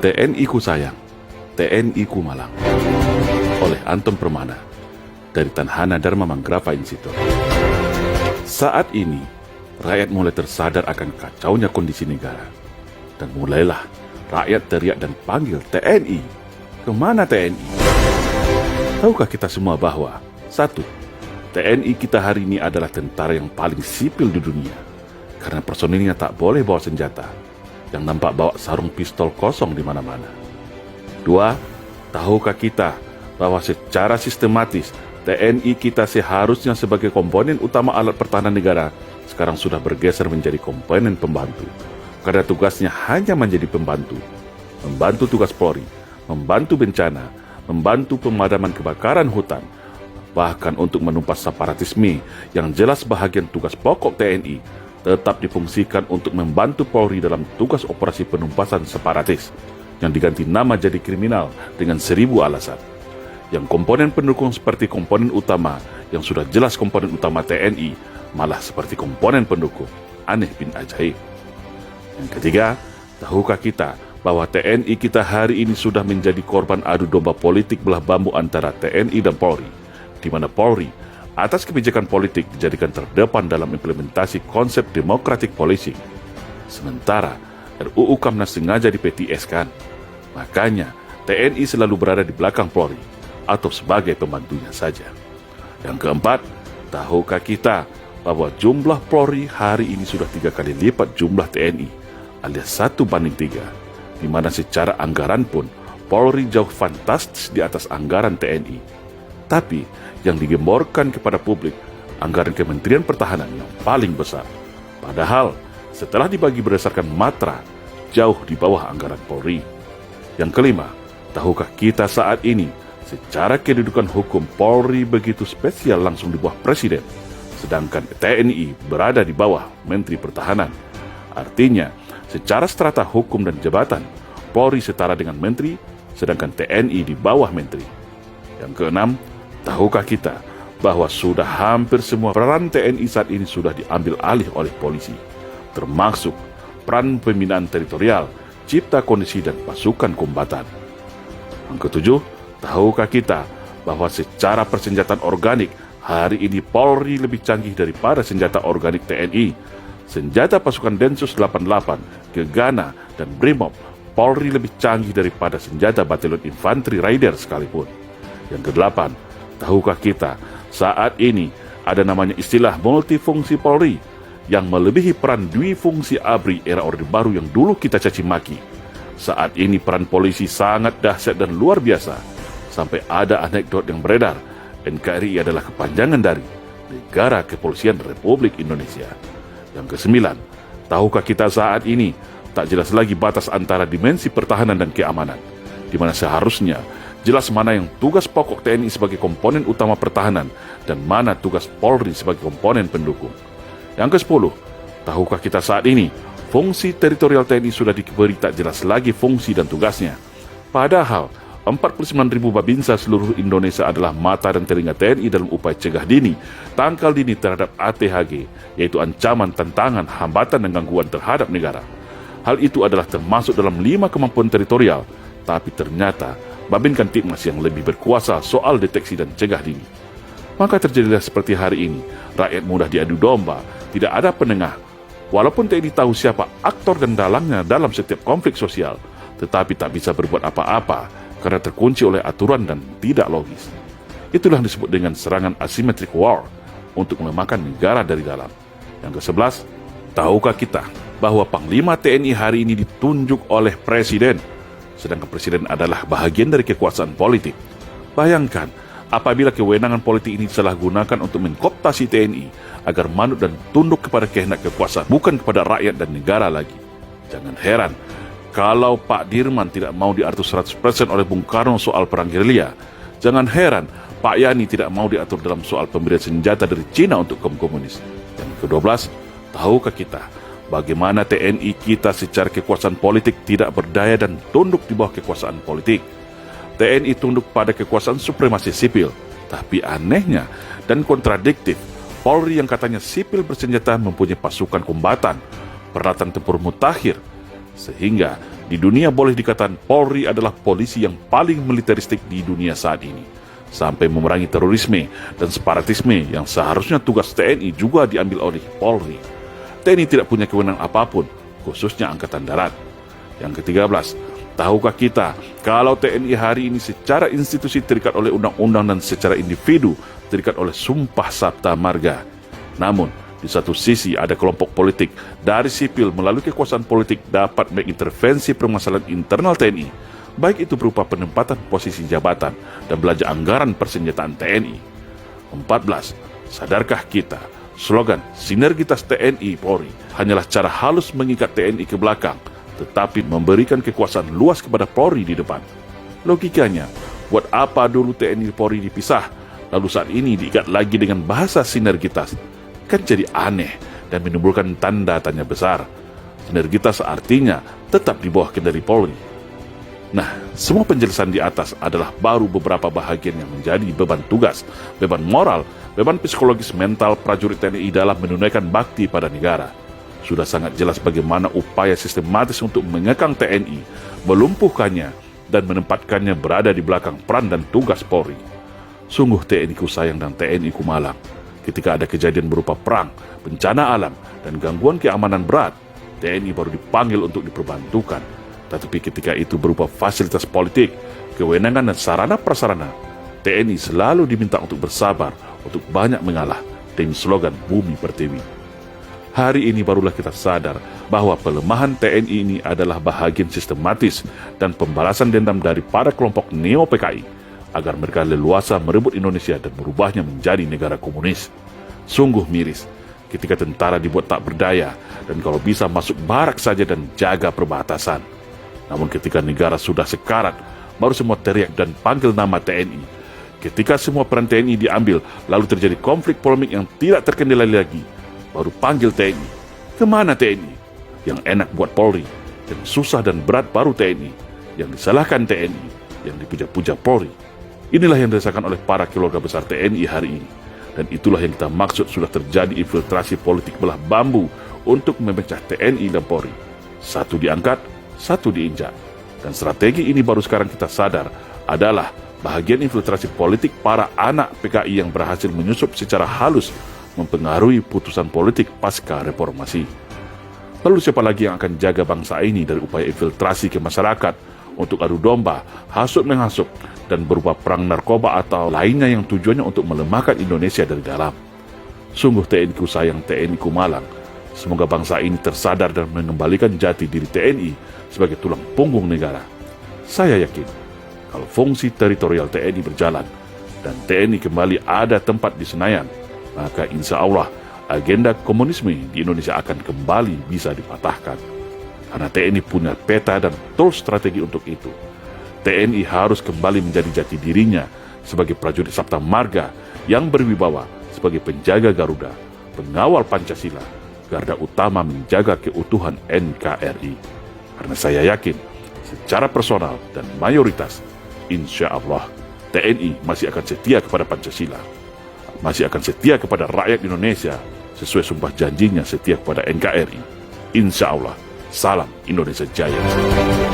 TNI ku sayang, TNI ku malang. Oleh Anton Permana dari Tanhana Dharma Manggrava Institute. Saat ini, rakyat mulai tersadar akan kacaunya kondisi negara. Dan mulailah rakyat teriak dan panggil TNI. Kemana TNI? Tahukah kita semua bahwa 1. TNI kita hari ini adalah tentara yang paling sipil di dunia. Karena personilnya tak boleh bawa senjata, yang nampak bawa sarung pistol kosong di mana-mana. 2. Tahukah kita bahwa secara sistematis TNI kita seharusnya sebagai komponen utama alat pertahanan negara sekarang sudah bergeser menjadi komponen pembantu. Karena tugasnya hanya menjadi pembantu. Membantu tugas Polri, membantu bencana, membantu pemadaman kebakaran hutan, bahkan untuk menumpas separatisme yang jelas bahagian tugas pokok TNI tetap difungsikan untuk membantu Polri dalam tugas operasi penumpasan separatis yang diganti nama jadi kriminal dengan 1000 alasan. Yang komponen pendukung seperti komponen utama yang sudah jelas komponen utama TNI malah seperti komponen pendukung. Aneh bin ajaib. Yang ketiga, tahukah kita bahwa TNI kita hari ini sudah menjadi korban adu domba politik belah bambu antara TNI dan Polri, di mana Polri atas kebijakan politik dijadikan terdepan dalam implementasi konsep democratic policing. Sementara RUU Kamnas sengaja di-PTS-kan. Makanya TNI selalu berada di belakang Polri atau sebagai pembantunya saja. Yang keempat, tahukah kita bahwa jumlah Polri hari ini sudah 3 kali lipat jumlah TNI, alias 1:3, di mana secara anggaran pun Polri jauh fantastis di atas anggaran TNI. Tapi yang digemborkan kepada publik anggaran Kementerian Pertahanan yang paling besar. Padahal setelah dibagi berdasarkan matra, jauh di bawah anggaran Polri. Yang kelima, tahukah kita saat ini secara kedudukan hukum Polri begitu spesial langsung di bawah Presiden, sedangkan TNI berada di bawah Menteri Pertahanan. Artinya, secara strata hukum dan jabatan, Polri setara dengan Menteri, sedangkan TNI di bawah Menteri. Yang keenam, tahukah kita bahwa sudah hampir semua peran TNI saat ini sudah diambil alih oleh polisi, termasuk peran pembinaan teritorial, cipta kondisi dan pasukan kombatan. Yang ketujuh, tahukah kita bahwa secara persenjataan organik, hari ini Polri lebih canggih daripada senjata organik TNI. Senjata pasukan Densus 88, Gegana, dan Brimob, Polri lebih canggih daripada senjata Batalion Infanteri Raider sekalipun. Yang kedelapan, tahukah kita saat ini ada namanya istilah multifungsi Polri yang melebihi peran dwifungsi ABRI era Orde Baru yang dulu kita caci maki. Saat ini peran polisi sangat dahsyat dan luar biasa. Sampai ada anekdot yang beredar, NKRI adalah kepanjangan dari Negara Kepolisian Republik Indonesia. Yang kesembilan, tahukah kita saat ini tak jelas lagi batas antara dimensi pertahanan dan keamanan, di mana seharusnya jelas mana yang tugas pokok TNI sebagai komponen utama pertahanan dan mana tugas Polri sebagai komponen pendukung. Yang ke-10, tahukah kita saat ini fungsi teritorial TNI sudah diberi tak jelas lagi fungsi dan tugasnya. Padahal 49.000 babinsa seluruh Indonesia adalah mata dan telinga TNI dalam upaya cegah dini, tangkal dini terhadap ATHG, yaitu ancaman, tantangan, hambatan dan gangguan terhadap negara. Hal itu adalah termasuk dalam 5 kemampuan teritorial, tapi ternyata Babin Kamtibmas yang lebih berkuasa soal deteksi dan cegah dini. Maka terjadilah seperti hari ini, rakyat mudah diadu domba, tidak ada penengah. Walaupun TNI tahu siapa aktor dan dalangnya dalam setiap konflik sosial, tetapi tak bisa berbuat apa-apa karena terkunci oleh aturan dan tidak logis. Itulah yang disebut dengan serangan asymmetric war untuk melemahkan negara dari dalam. Yang ke-11, tahukah kita bahwa Panglima TNI hari ini ditunjuk oleh Presiden, sedangkan Presiden adalah bahagian dari kekuasaan politik. Bayangkan, apabila kewenangan politik ini disalahgunakan untuk mengkooptasi TNI agar manut dan tunduk kepada kehendak kekuasaan, bukan kepada rakyat dan negara lagi. Jangan heran kalau Pak Dirman tidak mau diatur 100% oleh Bung Karno soal perang gerilya. Jangan heran Pak Yani tidak mau diatur dalam soal pemberian senjata dari Cina untuk kaum komunis. Yang ke-12, tahukah kita bagaimana TNI kita secara kekuasaan politik tidak berdaya dan tunduk di bawah kekuasaan politik? TNI tunduk pada kekuasaan supremasi sipil, tapi anehnya dan kontradiktif, Polri yang katanya sipil bersenjata mempunyai pasukan kombatan, peralatan tempur mutakhir, sehingga Di dunia boleh dikatakan Polri adalah polisi yang paling militeristik di dunia saat ini, sampai memerangi terorisme dan separatisme yang seharusnya tugas TNI juga diambil oleh Polri. TNI tidak punya kewenangan apapun, khususnya Angkatan Darat. Yang ke-13, tahukah kita kalau TNI hari ini secara institusi terikat oleh undang-undang dan secara individu terikat oleh Sumpah Sabta Marga. Namun, di satu sisi ada kelompok politik dari sipil melalui kekuasaan politik dapat mengintervensi permasalahan internal TNI, baik itu berupa penempatan posisi jabatan dan belanja anggaran persenjataan TNI. 14. Sadarkah kita, slogan sinergitas TNI Polri hanyalah cara halus mengikat TNI ke belakang, tetapi memberikan kekuasaan luas kepada Polri di depan. Logikanya, buat apa dulu TNI Polri dipisah, lalu saat ini diikat lagi dengan bahasa sinergitas? Kan jadi aneh dan menimbulkan tanda tanya besar. Sinergitas artinya tetap di bawah kendali Polri. Nah, semua penjelasan di atas adalah baru beberapa bahagian yang menjadi beban tugas, beban moral, beban psikologis mental prajurit TNI dalam menunaikan bakti pada negara. Sudah sangat jelas bagaimana upaya sistematis untuk mengekang TNI, melumpuhkannya, dan menempatkannya berada di belakang peran dan tugas Polri. Sungguh TNI ku sayang dan TNI ku malang. Ketika ada kejadian berupa perang, bencana alam, dan gangguan keamanan berat, TNI baru dipanggil untuk diperbantukan. Tetapi ketika itu berupa fasilitas politik, kewenangan dan sarana prasarana, TNI selalu diminta untuk bersabar, untuk banyak mengalah, dengan slogan Bumi Pertiwi. Hari ini barulah kita sadar bahwa pelemahan TNI ini adalah bahagian sistematis dan pembalasan dendam dari para kelompok neo-PKI, agar mereka leluasa merebut Indonesia dan merubahnya menjadi negara komunis. Sungguh miris ketika tentara dibuat tak berdaya dan kalau bisa masuk barak saja dan jaga perbatasan. Namun ketika negara sudah sekarat, baru semua teriak dan panggil nama TNI. Ketika semua peran TNI diambil, lalu terjadi konflik polemik yang tidak terkendali lagi, baru panggil TNI. Kemana TNI? Yang enak buat Polri, yang susah dan berat baru TNI, yang disalahkan TNI, yang dipuja-puja Polri. Inilah yang dirasakan oleh para keluarga besar TNI hari ini. Dan itulah yang kita maksud sudah terjadi infiltrasi politik belah bambu untuk memecah TNI dan Polri. Satu diangkat, satu diinjak. Dan strategi ini baru sekarang kita sadar adalah bahagian infiltrasi politik para anak PKI yang berhasil menyusup secara halus mempengaruhi putusan politik pasca reformasi. Lalu siapa lagi yang akan jaga bangsa ini dari upaya infiltrasi ke masyarakat untuk adu domba, hasut-menghasut, dan berupa perang narkoba atau lainnya yang tujuannya untuk melemahkan Indonesia dari dalam? Sungguh TNI ku sayang, TNI ku malang. Semoga bangsa ini tersadar dan mengembalikan jati diri TNI sebagai tulang punggung negara. Saya yakin, kalau fungsi teritorial TNI berjalan dan TNI kembali ada tempat di Senayan, maka insya Allah agenda komunisme di Indonesia akan kembali bisa dipatahkan. Karena TNI punya peta dan tools strategi untuk itu. TNI harus kembali menjadi jati dirinya sebagai prajurit Sabta Marga yang berwibawa sebagai penjaga Garuda, pengawal Pancasila, garda utama menjaga keutuhan NKRI. Karena saya yakin, secara personal dan mayoritas, insya Allah TNI masih akan setia kepada Pancasila, masih akan setia kepada rakyat Indonesia sesuai sumpah janjinya setia kepada NKRI. Insya Allah. Salam Indonesia Jaya.